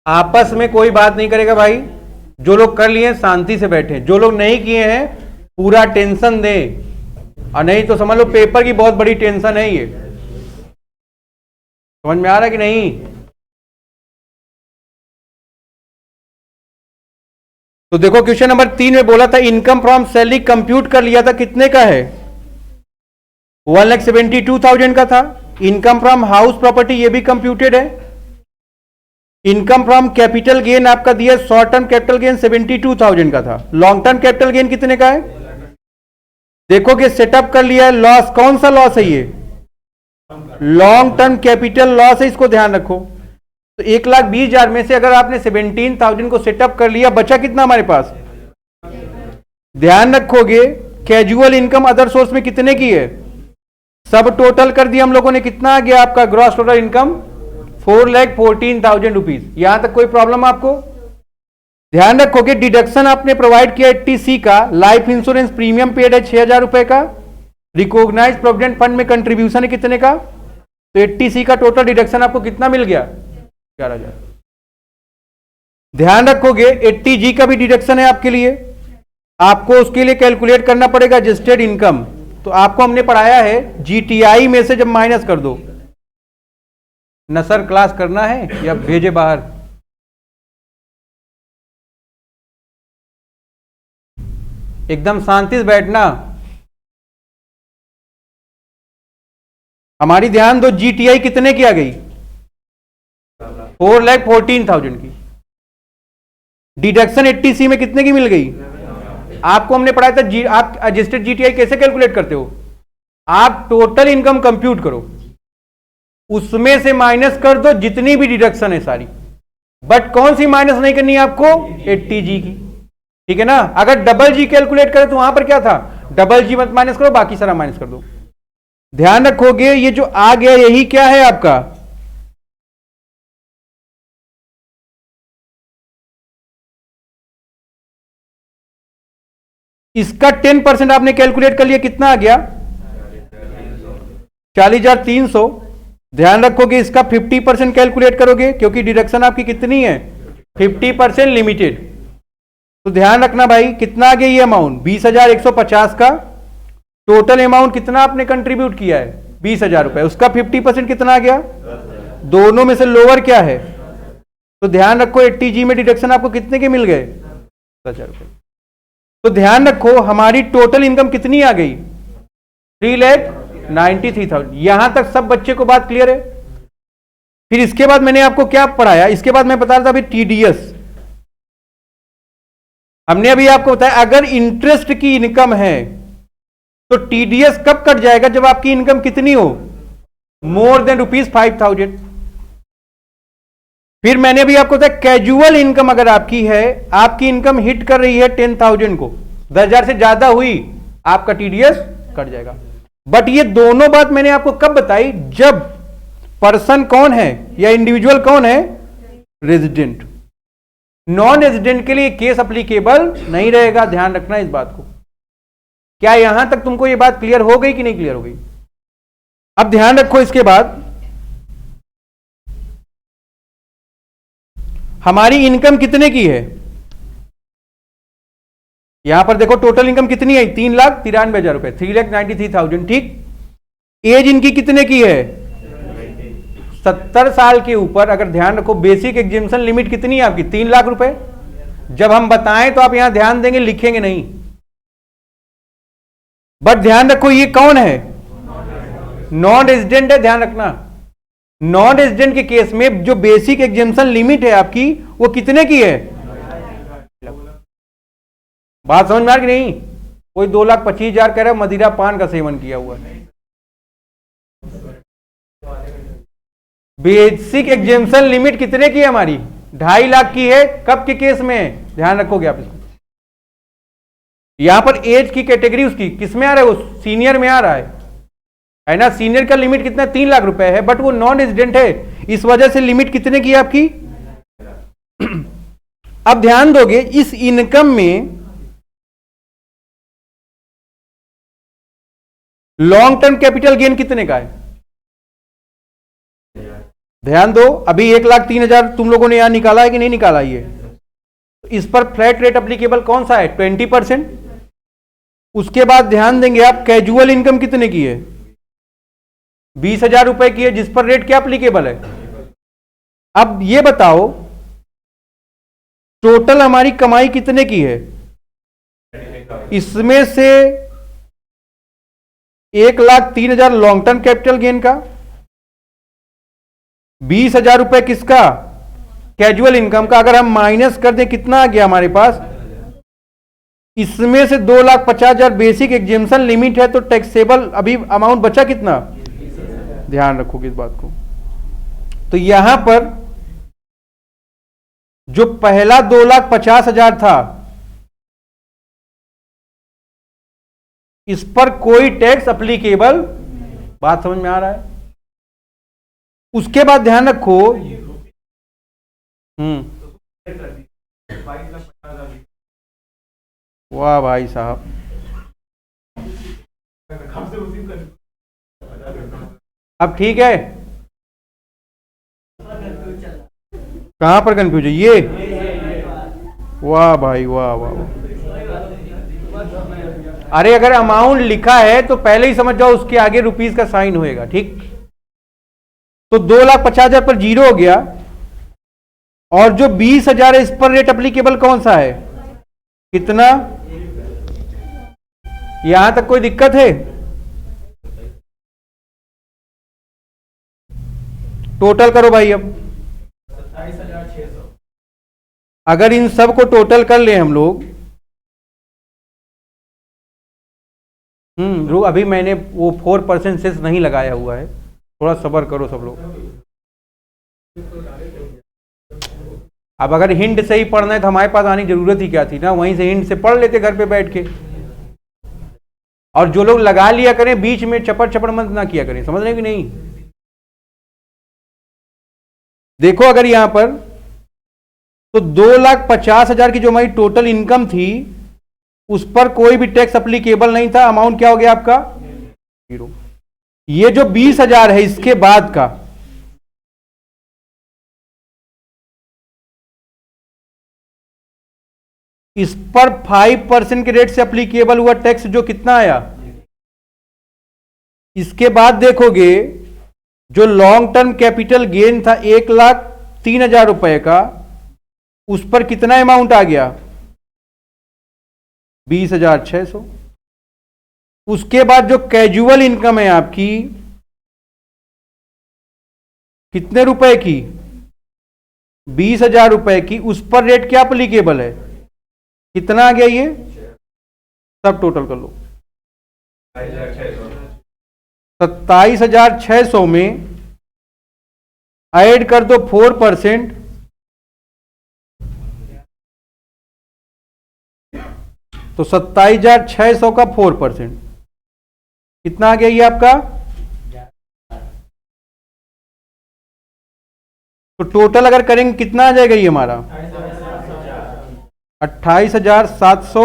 आपस में कोई बात नहीं करेगा भाई। जो लोग कर लिए शांति से बैठे, जो लोग नहीं किए हैं पूरा टेंशन दें, और नहीं तो समझ लो पेपर की बहुत बड़ी टेंशन है ये। समझ में आ रहा है कि नहीं? तो देखो क्वेश्चन नंबर 3 में बोला था इनकम फ्रॉम सैलरी कंप्यूट कर लिया था, कितने का है? 1,72,000 का था। इनकम फ्रॉम हाउस प्रॉपर्टी ये भी कंप्यूटेड है। इनकम फ्रॉम कैपिटल गेन आपका दिया, शॉर्ट टर्म कैपिटल गेन 72,000 का था। लॉन्ग टर्म कैपिटल गेन कितने का है? देखोगे सेटअप कर लिया है। लॉस कौन सा लॉस है ये? लॉन्ग टर्म कैपिटल लॉस है, इसको ध्यान रखो। तो 1,20,000 में से अगर आपने 17,000 को सेटअप कर लिया, बचा कितना हमारे पास? ध्यान रखोगे कैजुअल इनकम अदर सोर्स में कितने की है? सब टोटल कर दिया हम लोगों ने, कितना आ गया आपका ग्रॉस टोटल इनकम? 4,14,000 रुपीज। यहां तक कोई प्रॉब्लम आपको? ध्यान रखोगे डिडक्शन आपने प्रोवाइड किया 80C का। लाइफ इंश्योरेंस प्रीमियम पेड है 6,000 रुपए का। रिकॉग्नाइज प्रोविडेंट फंड में कंट्रीब्यूशन है कितने का? तो 80C का टोटल डिडक्शन आपको कितना मिल गया? 11,000। ध्यान रखोगे 80G का भी डिडक्शन है आपके लिए। आपको उसके लिए कैलकुलेट करना पड़ेगा रजिस्टर्ड इनकम। तो आपको हमने पढ़ाया है GTI में से जब माइनस कर दो, नसर क्लास करना है या भेजे बाहर? एकदम शांति से बैठना। हमारी ध्यान दो, GTI कितने की आ गई? 4,14,000 की। डिडक्शन 80C में कितने की मिल गई? आपको हमने पढ़ाया था आप रजिस्टर्ड GTI कैसे कैलकुलेट करते हो? आप टोटल इनकम कंप्यूट करो, उसमें से माइनस कर दो जितनी भी डिडक्शन है सारी। बट कौन सी माइनस नहीं करनी है आपको? 80G की। ठीक है ना? अगर डबल जी कैलकुलेट करें तो वहां पर क्या था? डबल जी मत माइनस करो, बाकी सारा माइनस कर दो। ध्यान रखोगे ये जो आ गया यही क्या है आपका? इसका 10% आपने कैलकुलेट कर लिया, कितना आ गया? 40,300। ध्यान रखोगे इसका 50% कैलकुलेट करोगे, क्योंकि डिडक्शन आपकी कितनी है? 50% लिमिटेड। तो ध्यान रखना भाई कितना आ गया ये अमाउंट? 20,150 का। टोटल अमाउंट कितना आपने कंट्रीब्यूट किया है? 20,000 रुपए। उसका 50% कितना आ गया? दोनों में से लोअर क्या है? तो ध्यान रखो 80G में डिडक्शन आपको कितने के मिल गए? 10,000 रुपए। तो ध्यान रखो हमारी टोटल इनकम कितनी आ गई? 3,93,000। यहां तक सब बच्चे को बात क्लियर है? फिर इसके बाद मैंने आपको क्या पढ़ाया? इसके बाद मैं बता रहा था अभी TDS। हमने अभी आपको बताया अगर इंटरेस्ट की इनकम है तो TDS कब कट जाएगा? जब आपकी इनकम कितनी हो? More than ₹5,000। फिर मैंने अभी आपको बताया कैजुअल इनकम अगर आपकी है, आपकी इनकम हिट कर रही है 10,000 को, 10,000 से ज्यादा हुई, आपका TDS कट जाएगा। बट ये दोनों बात मैंने आपको कब बताई? जब पर्सन कौन है या इंडिविजुअल कौन है? रेजिडेंट। नॉन रेजिडेंट के लिए केस अप्लीकेबल नहीं रहेगा। ध्यान रखना इस बात को। क्या यहां तक तुमको ये बात क्लियर हो गई कि नहीं क्लियर हो गई? अब ध्यान रखो इसके बाद हमारी इनकम कितने की है? यहां पर देखो टोटल इनकम कितनी है? 3,93,000 रुपए, 3,93,000। ठीक। एज इनकी कितने की है? 70 साल के ऊपर। अगर ध्यान रखो बेसिक एग्जेम्पशन लिमिट कितनी है आपकी? 3 लाख रुपए। जब हम बताएं तो आप यहां ध्यान देंगे, लिखेंगे नहीं। बट ध्यान रखो ये कौन है? नॉन रेजिडेंट है। ध्यान रखना नॉन रेजिडेंट के केस में जो बेसिक एग्जेम्पशन लिमिट है आपकी वो कितने की है? बात समझ में आ रही नहीं? कोई 2,25,000 कह रहा है मदिरा पान का सेवन किया हुआ है। बेसिक एग्जेम्पशन लिमिट कितने की है हमारी? 2.5 लाख की है। कब के केस में? ध्यान रखोगे आप इसको। यहां पर एज की कैटेगरी उसकी किस में आ रहा है? वो सीनियर में आ रहा है ना? सीनियर का लिमिट कितना? 3 लाख रुपए है। बट वो नॉन रेजिडेंट है, इस वजह से लिमिट कितने की है आपकी? अब ध्यान दोगे इस इनकम में लॉन्ग टर्म कैपिटल गेन कितने का है? ध्यान दो, अभी 1,03,000 तुम लोगों ने यहां निकाला है कि नहीं निकाला? ये इस पर फ्लैट रेट अप्लीकेबल कौन सा है? 20%। उसके बाद ध्यान देंगे आप, कैजुअल इनकम कितने की है? 20,000 रुपए की है, जिस पर रेट क्या अप्लीकेबल है? अब ये बताओ टोटल हमारी कमाई कितने की है? इसमें से 1,03,000 लॉन्ग टर्म कैपिटल गेन का, 20,000 रुपए किसका? कैजुअल इनकम का। अगर हम माइनस कर दें कितना आ गया हमारे पास? इसमें से 2,50,000 बेसिक एग्जेम्पशन लिमिट है, तो टैक्सेबल अभी अमाउंट बचा कितना? ध्यान रखोगे इस बात को। तो यहां पर जो पहला 2,50,000 था, इस पर कोई टैक्स अप्लीकेबल, बात समझ में आ रहा है? उसके बाद ध्यान रखो, वाह भाई साहब, अब ठीक है? कहां पर कंफ्यूज है ये? वाह भाई वाह वाह। अरे अगर अमाउंट लिखा है तो पहले ही समझ जाओ उसके आगे रुपीस का साइन होएगा, ठीक? तो 2,50,000 पर जीरो हो गया, और जो 20,000 है इस पर रेट अप्लीकेबल कौन सा है? कितना? यहां तक कोई दिक्कत है? टोटल करो भाई। अब 27,600। अगर इन सब को टोटल कर ले हम लोग, अभी मैंने वो 4% सेस नहीं लगाया हुआ है, थोड़ा सब्र करो सब लोग। अब अगर हिंट से ही पढ़ना है तो हमारे पास आने की जरूरत ही क्या थी ना, वहीं से हिंट से पढ़ लेते घर पे बैठ के। और जो लोग लगा लिया करें बीच में चपड़ चपड़ मत ना किया करें, समझ रहे कि नहीं? देखो अगर यहां पर तो 2,50,000 की जो हमारी टोटल इनकम थी, उस पर कोई भी टैक्स अप्लीकेबल नहीं था। अमाउंट क्या हो गया आपका? जीरो। ये जो 20,000 है इसके बाद का, इस पर 5% के रेट से अप्लीकेबल हुआ टैक्स जो कितना आया? इसके बाद देखोगे जो लॉन्ग टर्म कैपिटल गेन था 1,03,000 रुपए का, उस पर कितना अमाउंट आ गया? 20,600। उसके बाद जो कैजुअल इनकम है आपकी कितने रुपए की? 20,000 रुपए की, उस पर रेट क्या अप्लीकेबल है? कितना आ गया ये? सब टोटल कर लो। 27,600 में ऐड कर दो 4%, तो 27,600 का 4% कितना आ गया ये आपका? तो टोटल अगर करेंगे कितना आ जाएगा ये हमारा? 28,700।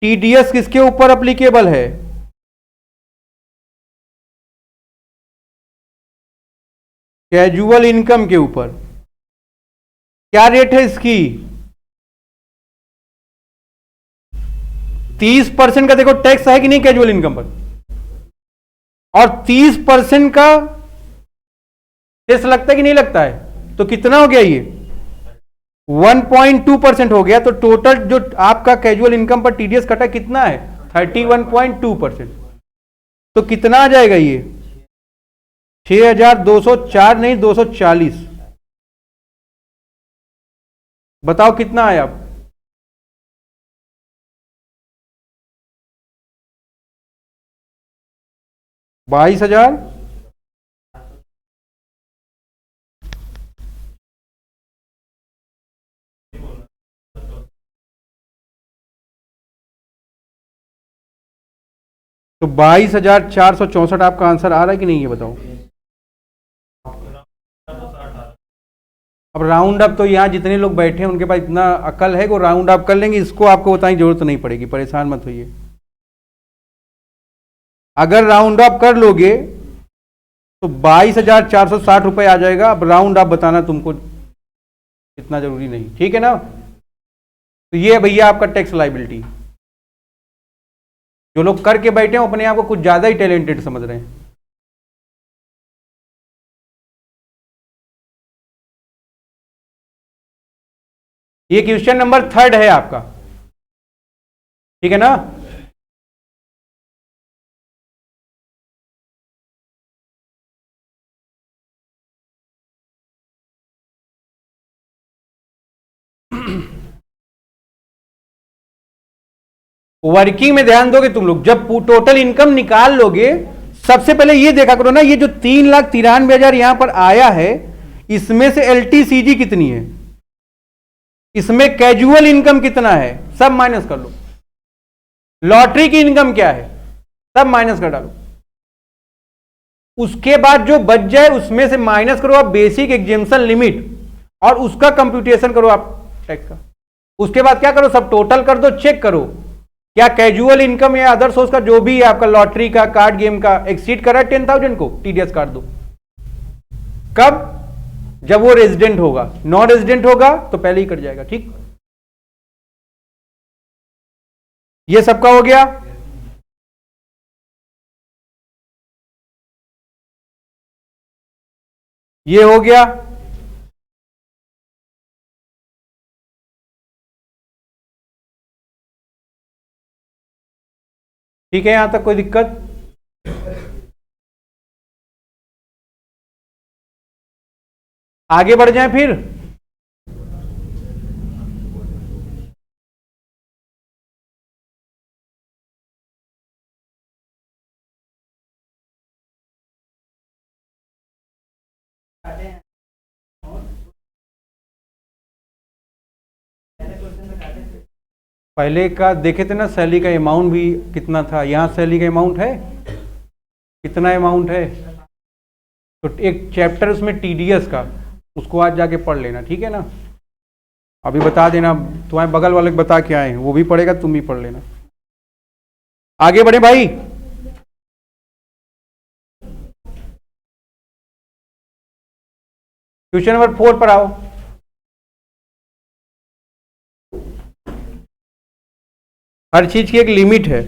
टीडीएस किसके ऊपर अप्लीकेबल है? कैजुअल इनकम के ऊपर। क्या रेट है इसकी? 30% का देखो टैक्स है कि नहीं कैजुअल इनकम पर, और 30% का टैक्स लगता है कि नहीं लगता है? तो कितना हो गया ये? 1.2% हो गया। तो टोटल जो आपका कैजुअल इनकम पर टीडीएस कटा कितना है? 31.2%। तो कितना आ जाएगा ये? 6,204 नहीं 240। बताओ कितना आया? 22,000। तो 22,464 आपका आंसर आ रहा है कि नहीं ये बताओ। अब राउंड अप तो यहाँ जितने लोग बैठे हैं उनके पास इतना अकल है कि राउंड अप कर लेंगे, इसको आपको बताने की जरूरत नहीं पड़ेगी, परेशान मत होइए। अगर राउंड अप कर लोगे तो 22,460 रुपए आ जाएगा। अब राउंड आप बताना, तुमको इतना जरूरी नहीं, ठीक है ना। तो ये भैया आपका टैक्स लाइबिलिटी। जो लोग करके बैठे हैं अपने आप को कुछ ज्यादा ही टैलेंटेड समझ रहे हैं। ये क्वेश्चन नंबर 3 है आपका, ठीक है ना। वर्किंग में ध्यान दोगे तुम लोग, जब टोटल इनकम निकाल लोगे, सबसे पहले ये देखा करो ना, ये जो 3,93,000 यहां पर आया है, इसमें से एलटीसीजी कितनी है, इसमें कैजुअल इनकम कितना है, सब माइनस कर लो। लॉटरी की इनकम क्या है, सब माइनस कर डालो। उसके बाद जो बच जाए उसमें से माइनस करो आप बेसिक एग्जेम्पशन लिमिट, और उसका कंप्यूटेशन करो आप टैक्स का। उसके बाद क्या करो, सब टोटल कर दो, चेक करो क्या कैजुअल इनकम या अदर सोर्स का जो भी है आपका, लॉटरी का, कार्ड गेम का, एक्सीड करा 10,000 को, टीडीएस काट दो। कब, जब वो रेजिडेंट होगा। नॉन रेजिडेंट होगा तो पहले ही कट जाएगा, ठीक। ये सबका हो गया। ये हो गया। ठीक है, यहां तक कोई दिक्कत। आगे बढ़ जाएं फिर। पहले का देखे थे ना, सैलरी का अमाउंट भी कितना था, यहां सैलरी का अमाउंट है कितना अमाउंट है। तो एक चैप्टर उसमें टीडीएस का, उसको आज जाके पढ़ लेना, ठीक है ना। अभी बता देना, तुम्हारे बगल वाले को बता के आए हैं, वो भी पढ़ेगा, तुम भी पढ़ लेना। आगे बढ़े भाई। क्वेश्चन नंबर 4 पर आओ। हर चीज की एक लिमिट है,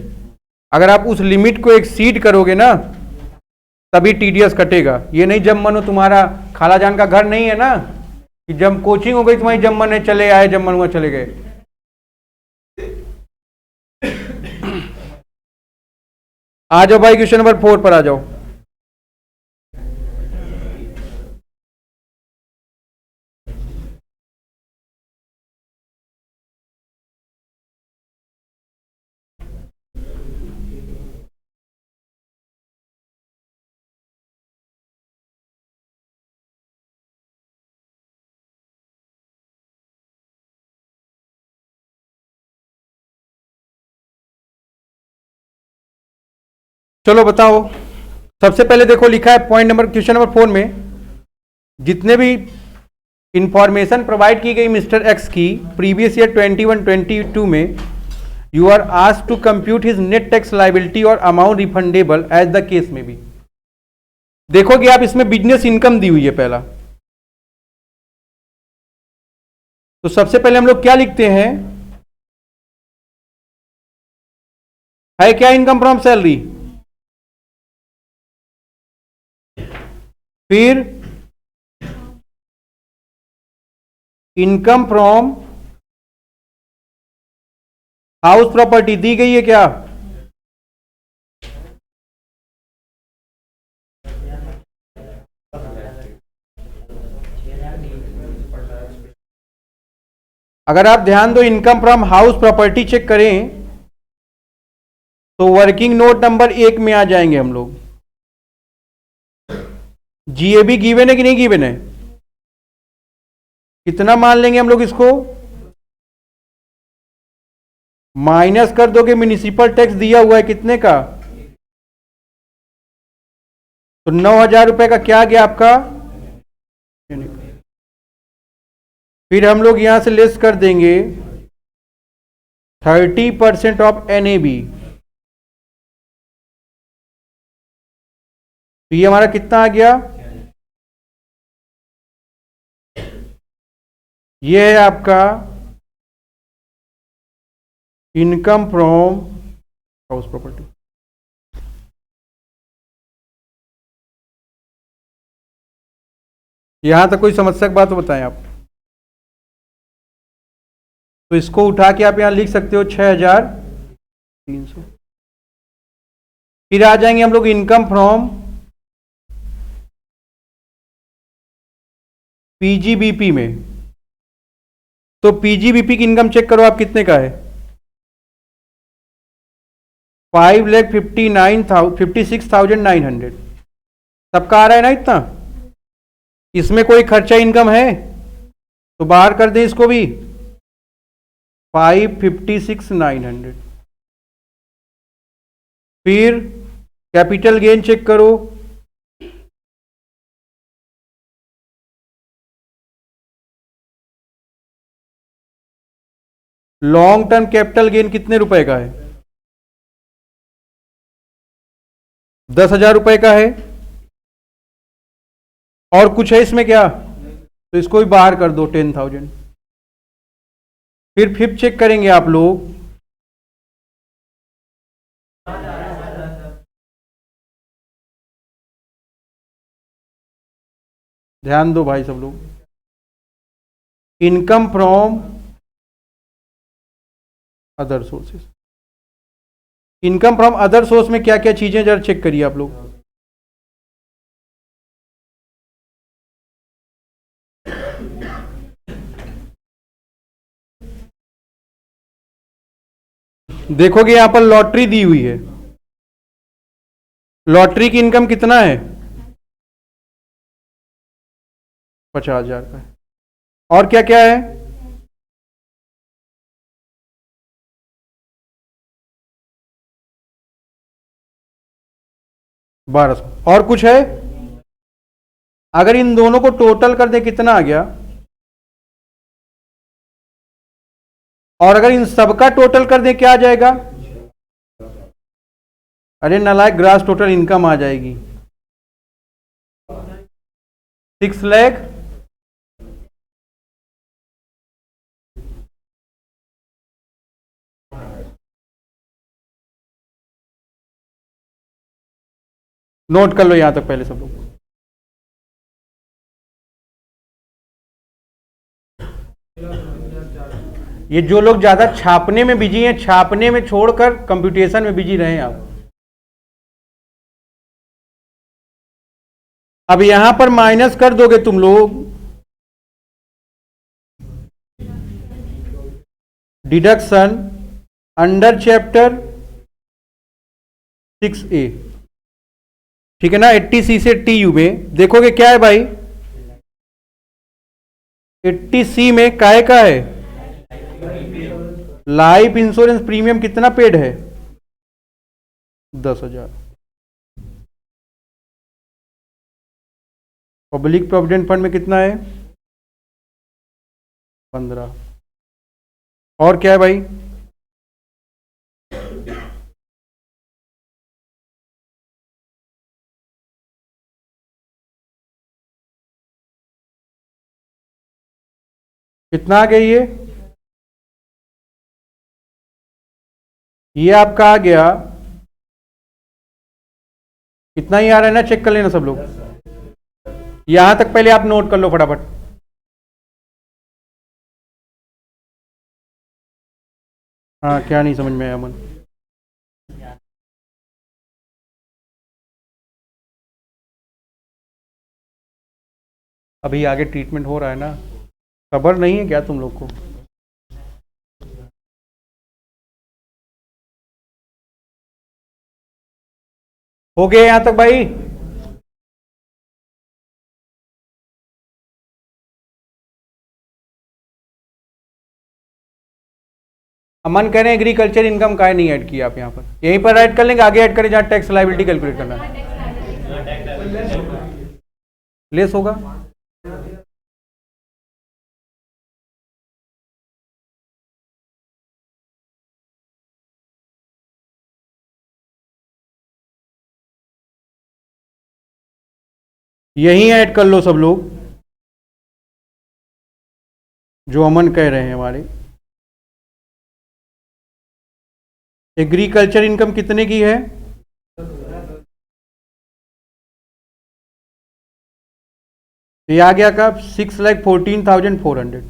अगर आप उस लिमिट को एक्सीड करोगे ना तभी टीडीएस कटेगा। ये नहीं जब मन हो, तुम्हारा खाला जान का घर नहीं है ना कि जब कोचिंग हो गई तुम्हारी, जब मन है चले आए, जब मन हुआ चले गए। आ जाओ भाई, क्वेश्चन नंबर 4 पर आ जाओ। चलो बताओ। सबसे पहले देखो लिखा है पॉइंट नंबर, क्वेश्चन नंबर 4 में जितने भी इंफॉर्मेशन प्रोवाइड की गई मिस्टर एक्स की प्रीवियस ईयर 21-22 में, you are asked to compute his net tax liability और amount refundable as the case में भी। देखोगे आप इसमें बिजनेस इनकम दी हुई है पहला। तो सबसे पहले हम लोग क्या लिखते हैं, है क्या इनकम फ्रॉम सैलरी, फिर इनकम फ्रॉम हाउस प्रॉपर्टी दी गई है क्या, अगर आप ध्यान दो income from house property check करें तो वर्किंग नोट नंबर 1 में आ जाएंगे हम लोग। जीएबी गिवन है कि नहीं गिवन है, कितना मान लेंगे हम लोग इसको, माइनस कर दोगे म्युनिसिपल टैक्स दिया हुआ है कितने का, तो 9,000 रुपए का क्या गया आपका। फिर हम लोग यहां से लेस कर देंगे 30% ऑफ एनएबी, तो ये हमारा कितना आ गया, ये है आपका इनकम फ्रॉम हाउस प्रॉपर्टी। यहां तक कोई समस्या की बात तो बताएं आप। तो इसको उठा के आप यहां लिख सकते हो 6,300। फिर आ जाएंगे हम लोग इनकम फ्रॉम पीजीबीपी में। तो पीजीबीपी की इनकम चेक करो आप, कितने का है, 5,56,900। सबका आ रहा है ना इतना, इसमें कोई खर्चा इनकम है तो बाहर कर दें इसको भी, 5,56,900। फिर कैपिटल गेन चेक करो, लॉन्ग टर्म कैपिटल गेन कितने रुपए का है, 10,000 रुपए का है। और कुछ है इसमें क्या, तो इसको भी बाहर कर दो 10,000। फिर फिफ्थ चेक करेंगे आप लोग, ध्यान दो भाई सब लोग, income from other sources. Income from other source में क्या क्या चीजें जरा चेक करिए आप लोग। देखोगे यहां पर लॉटरी दी हुई है, लॉटरी की इनकम कितना है, 50,000 का है। और क्या क्या है, 1,200। और कुछ है, अगर इन दोनों को टोटल कर दे कितना आ गया, और अगर इन सबका टोटल कर दे क्या आ जाएगा, अरे नालायक, ग्रास टोटल इनकम आ जाएगी 6 लाख। नोट कर लो यहां तक पहले सब लोग। ये जो लोग ज्यादा छापने में बिजी हैं, छापने में छोड़कर कंप्यूटेशन में बिजी रहे आप। अब यहां पर माइनस कर दोगे तुम लोग, डिडक्शन अंडर चैप्टर 6A, ठीक है ना, 80C से TU में देखोगे क्या है भाई, 80C में काहे का है, लाइफ इंश्योरेंस प्रीमियम कितना पेड है, 10,000। पब्लिक प्रोविडेंट फंड में कितना है, 15। और क्या है भाई, कितना आ गया ये आपका आ गया, कितना ही आ रहा है ना, चेक कर लेना सब लोग। यहां तक पहले आप नोट कर लो फटाफट। हाँ, क्या नहीं समझ में आया मन, अभी आगे ट्रीटमेंट हो रहा है ना, खबर नहीं है क्या तुम लोग को। हो गया यहां तक भाई, अमन कह रहे हैं एग्रीकल्चर इनकम का नहीं ऐड किया आप यहां पर, यहीं पर ऐड कर लेंगे, आगे ऐड करें जहां टैक्स लाइबिलिटी कैलकुलेट करना है, लेस होगा। यहीं ऐड कर लो सब लोग, जो अमन कह रहे हैं हमारे। एग्रीकल्चर इनकम कितने की है? ये आ गया कब? 6,14,400,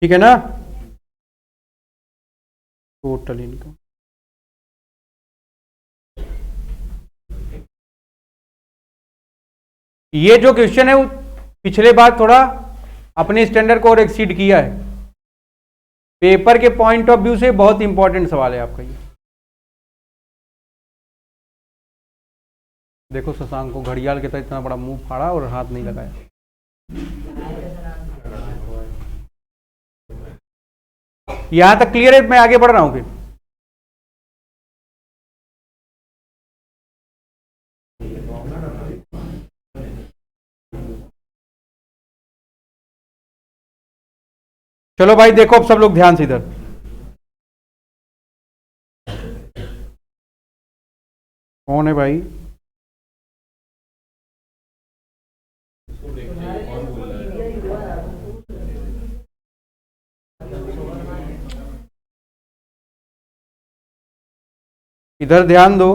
ठीक है ना, टोटल इनकम। ये जो क्वेश्चन है वो पिछले बार थोड़ा अपने स्टैंडर्ड को और एक्सीड किया है। पेपर के पॉइंट ऑफ व्यू से बहुत इंपॉर्टेंट सवाल है आपका ये। देखो शशांक को घड़ियाल के तरह इतना बड़ा मुंह फाड़ा और हाथ नहीं लगाया। यहां तक क्लियर है? मैं आगे बढ़ रहा हूं फिर। चलो भाई देखो अब सब लोग ध्यान से इधर। कौन है भाई? इधर ध्यान दो।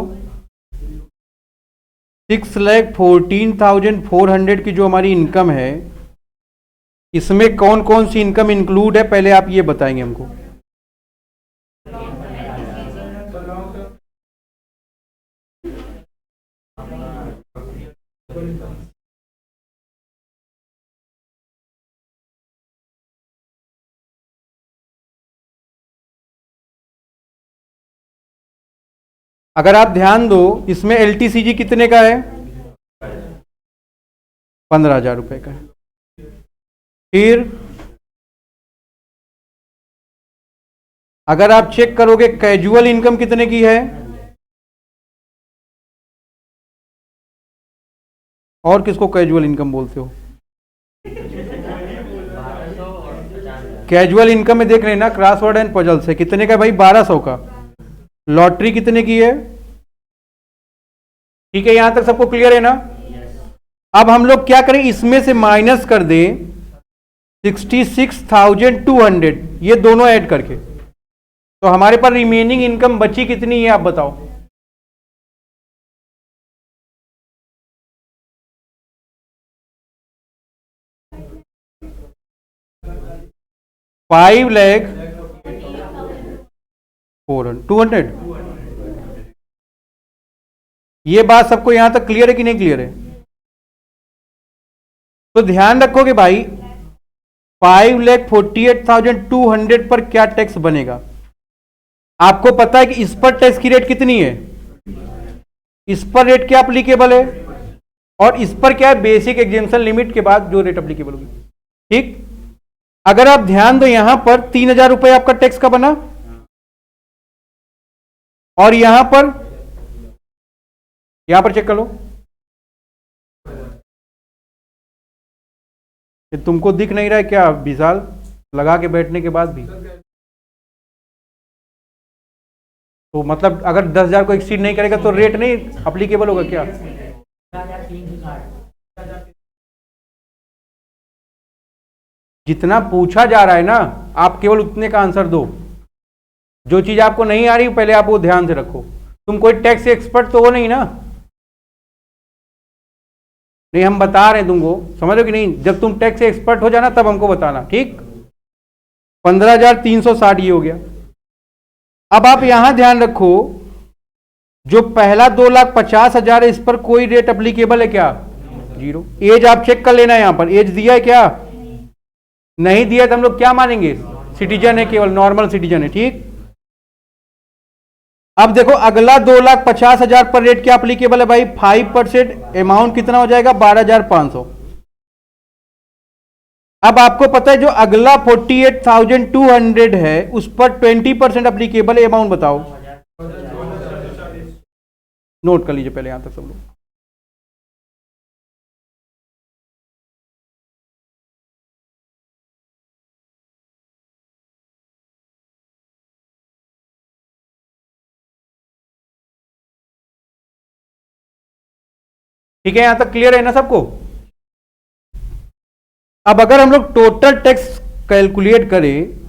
6,14,400 की जो हमारी इनकम है, इसमें कौन कौन सी इनकम इंक्लूड है पहले आप ये बताएंगे हमको। अगर आप ध्यान दो, इसमें एलटीसीजी कितने का है? 15,000 रुपए का है। फिर अगर आप चेक करोगे कैजुअल इनकम कितने की है? और किसको कैजुअल इनकम बोलते हो? कैजुअल इनकम में देख रहे हैं ना, क्रॉसवर्ड एंड पजल से कितने का भाई? 1,200 का। लॉटरी कितने की है? ठीक है, यहां तक सबको क्लियर है ना? अब हम लोग क्या करें, इसमें से माइनस कर दें 66,200, ये दोनों ऐड करके, तो हमारे पास रिमेनिंग इनकम बची कितनी है आप बताओ। फाइव लैख 200। ये बात सबको यहां तक क्लियर है कि नहीं क्लियर है? तो ध्यान रखोगे भाई, 5,48,200 पर क्या टैक्स बनेगा? आपको पता है कि इस पर टैक्स की रेट कितनी है? इस पर रेट क्या अप्लीकेबल है, और इस पर क्या है? बेसिक एग्जेम्पशन लिमिट के बाद जो रेट अप्लीकेबल होगी। ठीक, अगर आप ध्यान दो यहां पर 3,000 रुपए आपका टैक्स का बना, और यहां पर चेक कर लो, ये तुमको दिख नहीं रहा है क्या विशाल, लगा के बैठने के बाद भी? तो मतलब अगर 10,000 को एक्सीड नहीं करेगा तो रेट नहीं अप्लीकेबल होगा क्या? जितना पूछा जा रहा है ना, आप केवल उतने का आंसर दो। जो चीज आपको नहीं आ रही पहले आप वो ध्यान से रखो। तुम कोई टैक्स एक्सपर्ट तो हो नहीं ना? नहीं, हम बता रहे हैं तुमको, समझ लो कि नहीं? जब तुम टैक्स एक्सपर्ट हो जाना तब हमको बताना, ठीक। 15,360 ये हो गया। अब आप यहां ध्यान रखो, जो पहला 2,50,000 है, इस पर कोई रेट अप्लीकेबल है क्या? जीरो। एज आप चेक कर लेना, यहां पर एज दिया है क्या? नहीं दिया तो हम लोग क्या मानेंगे? सिटीजन है, केवल नॉर्मल सिटीजन है, ठीक। अब देखो अगला 2,50,000 पर रेट क्या अप्लीकेबल है भाई? 5%। अमाउंट कितना हो जाएगा? 12,500। अब आपको पता है जो अगला 48,200 है उस पर 20% अप्लीकेबल है, अमाउंट बताओ। नोट कर लीजिए पहले यहां तक सब लोग। ठीक है, यहां तक क्लियर है ना सबको? अब अगर हम लोग टोटल टैक्स कैलकुलेट करें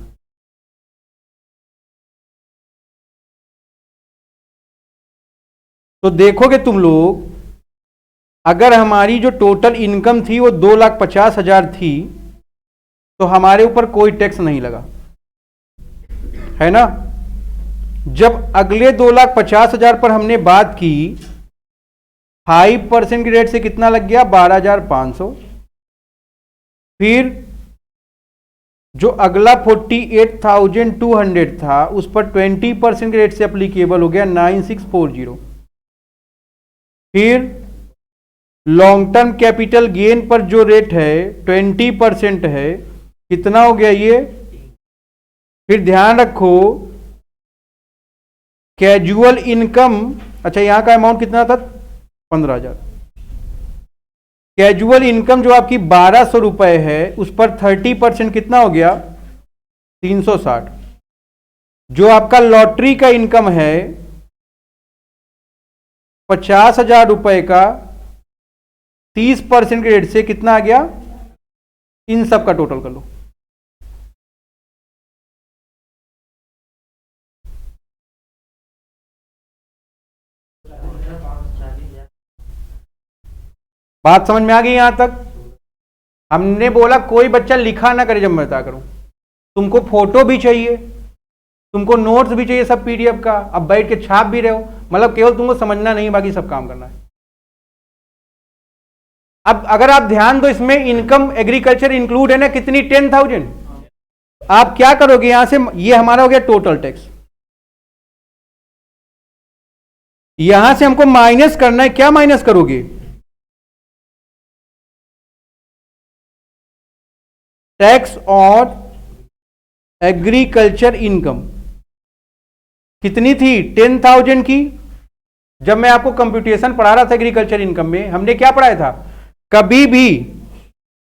तो देखोगे तुम लोग, अगर हमारी जो टोटल इनकम थी वो 2,50,000 थी तो हमारे ऊपर कोई टैक्स नहीं लगा, है ना। जब अगले 2,50,000 पर हमने बात की, 5% की रेट से कितना लग गया? 12,500। फिर जो अगला 48,200 था उस पर 20% के रेट से अप्लीकेबल हो गया 9,640। फिर लॉन्ग टर्म कैपिटल गेन पर जो रेट है 20% है, कितना हो गया ये? फिर ध्यान रखो कैजुअल इनकम, अच्छा यहां का अमाउंट कितना था? 15,000। कैजुअल इनकम जो आपकी 1,200 रुपए है उस पर 30% कितना हो गया? 360। जो आपका लॉटरी का इनकम है 50,000 रुपए का, 30% के रेट से कितना आ गया? इन सब का टोटल कर लो। बात समझ में आ गई यहां तक? हमने बोला कोई बच्चा लिखा ना करे जब मैं बता करूं। तुमको फोटो भी चाहिए, तुमको नोट्स भी चाहिए सब पीडीएफ का, अब बैठ के छाप भी रहे हो, मतलब केवल तुमको समझना नहीं, बाकी सब काम करना है। अब अगर आप ध्यान दो, इसमें इनकम एग्रीकल्चर इंक्लूड है ना, कितनी? 10,000। आप क्या करोगे यहां से? ये हमारा हो गया टोटल टैक्स, यहां से हमको माइनस करना है। क्या माइनस करोगे? टैक्स और एग्रीकल्चर इनकम कितनी थी? 10,000 की। जब मैं आपको कंप्यूटेशन पढ़ा रहा था एग्रीकल्चर इनकम में, हमने क्या पढ़ाया था? कभी भी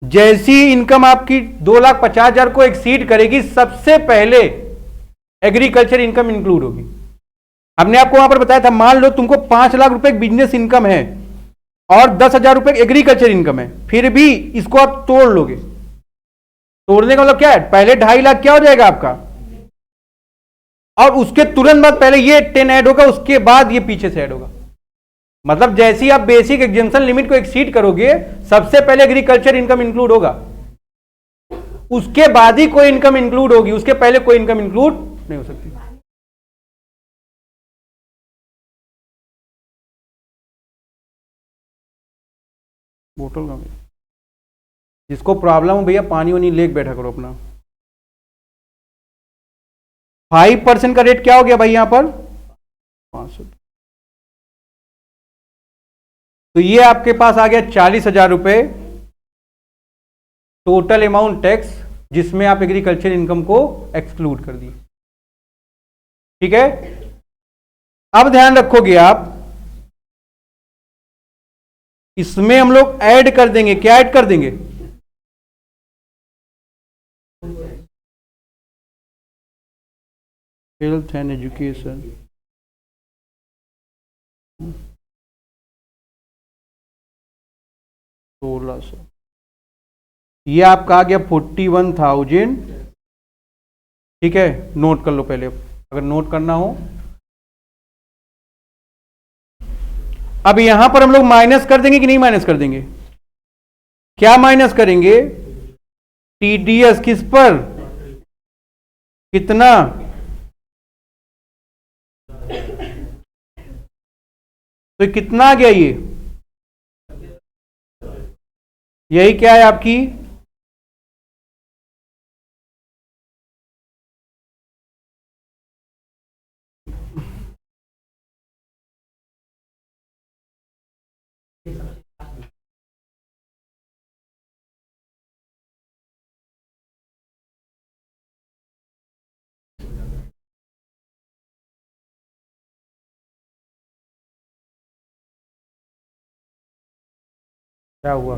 जैसी इनकम आपकी 2,50,000 को एक्सीड करेगी, सबसे पहले एग्रीकल्चर इनकम इंक्लूड होगी। हमने आपको वहां पर बताया था, मान लो तुमको 5 लाख रुपए बिजनेस इनकम है और 10,000 रुपए एग्रीकल्चर इनकम है, फिर भी इसको आप तोड़ लोगे। तोड़ने का मतलब क्या है? पहले 2.5 लाख क्या हो जाएगा आपका, और उसके तुरंत बाद पहले ये 10 ऐड होगा, उसके बाद ये पीछे से ऐड होगा। मतलब जैसे ही आप बेसिक एग्जेम्पशन लिमिट को एक्सीड करोगे, सबसे पहले एग्रीकल्चर इनकम इंक्लूड होगा, उसके बाद ही कोई इनकम इंक्लूड होगी, उसके पहले कोई इनकम इंक्लूड नहीं हो सकती। बोतल का जिसको प्रॉब्लम हो भैया पानी वानी लेके बैठा करो अपना। 5% का रेट क्या हो गया भाई यहां पर? 500। तो ये आपके पास आ गया 40,000 रुपए टोटल अमाउंट टैक्स, जिसमें आप एग्रीकल्चर इनकम को एक्सक्लूड कर दिए। ठीक है, अब ध्यान रखोगे आप, इसमें हम लोग ऐड कर देंगे। क्या ऐड कर देंगे? Health and education, 1600। ये आपका आ गया 41,000। ठीक है, नोट कर लो पहले, अगर नोट करना हो। अब यहां पर हम लोग माइनस कर देंगे कि नहीं माइनस कर देंगे? क्या माइनस करेंगे? टीडीएस किस पर? कितना? तो कितना आ गया ये? यही क्या है आपकी? क्या हुआ?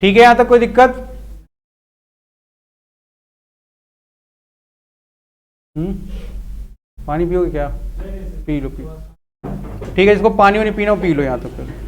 ठीक है, यहां तक कोई दिक्कत? पानी पियोगे क्या? P low P low. ठीक है, इसको पानी वानी पीना हो पी लो यहाँ तक फिर।